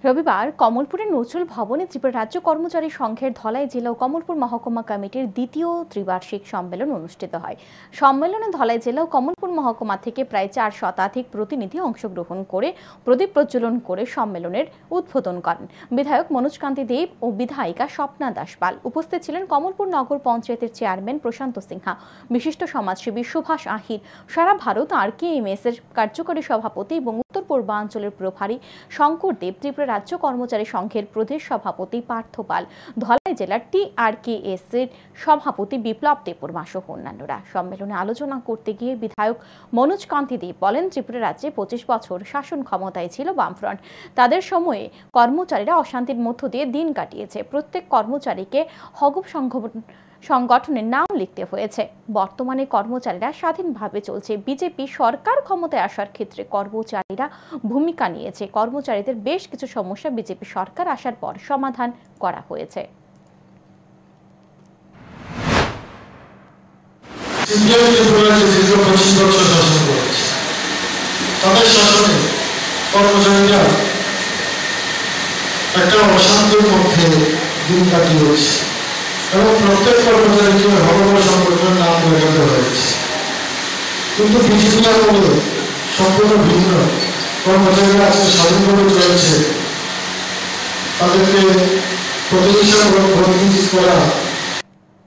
রবিবার কমলপুরের নজরুল ভবনে ত্রিপুরা রাজ্য কর্মচারী সংঘের ধলাই জেলা ও কমলপুর মহকুমা কমিটির দ্বিতীয় ত্রিবার্ষিক সম্মেলন অনুষ্ঠিত হয়। সম্মেলনে ধলাই জেলা ও কমলপুর মহকুমা থেকে প্রায় 4 শতাধিক প্রতিনিধি অংশগ্রহণ করে প্রদীপ প্রজ্বলন করে সম্মেলনের উদ্বোধন করেন বিধায়ক মনোজ কান্তি দেব ও বিধায়িকা স্বপ্না দাস পাল। উপস্থিত ছিলেন কমলপুর নগর পঞ্চায়েতের চেয়ারম্যান প্রশান্ত সিনহা, বিশিষ্ট সমাজসেবী সুভাষ আহির, সারা ভারত RKMS এর কার্যকরী সভাপতি এবং উত্তর পূর্বাঞ্চলের প্রভারী শঙ্কর দেব, ত্রিপুরা রাজ্য কর্মচারী সংঘের প্রদেশ সভাপতি পার্থ পাল, ধলাই জেলার TRKS এর সভাপতি বিপ্লব দেববর্মা সহ অন্যান্যরা। সম্মেলনে আলোচনা করতে গিয়ে বিধায়ক মনোজ কান্তি দেব বলেন, ত্রিপুরা রাজ্যে 25 বছর শাসন ক্ষমতায় ছিল বামফ্রন্ট। তাদের সময়ে কর্মচারীরা অশান্তির মধ্য দিয়ে দিন কাটিয়েছে। প্রত্যেক কর্মচারীকে হগব সংগঠনের নাম লিখতে হয়েছে। বর্তমানে কর্মচারীরা স্বাধীনভাবে চলছে। বিজেপি সরকার ক্ষমতায় আসার ক্ষেত্রে কর্মচারীরা ভূমিকা নিয়েছে। কর্মচারীদের বেশ কিছু সমস্যা বিজেপি সরকার আসার পর সমাধান করা হয়েছে। কর্মচারীরা একটা অশান্তির মধ্যে দিন কাটিয়েছে এবং প্রত্যেক কর্মচারীকে হগব সংগঠনের নাম লেখাতে হয়েছে। কিন্তু বিজেপি আমলে সম্পূর্ণ ভিন্ন। কর্মচারীরা আজকে স্বাধীনভাবে চলেছে, তাদেরকে প্রতিহিংসামূলক ভোট করা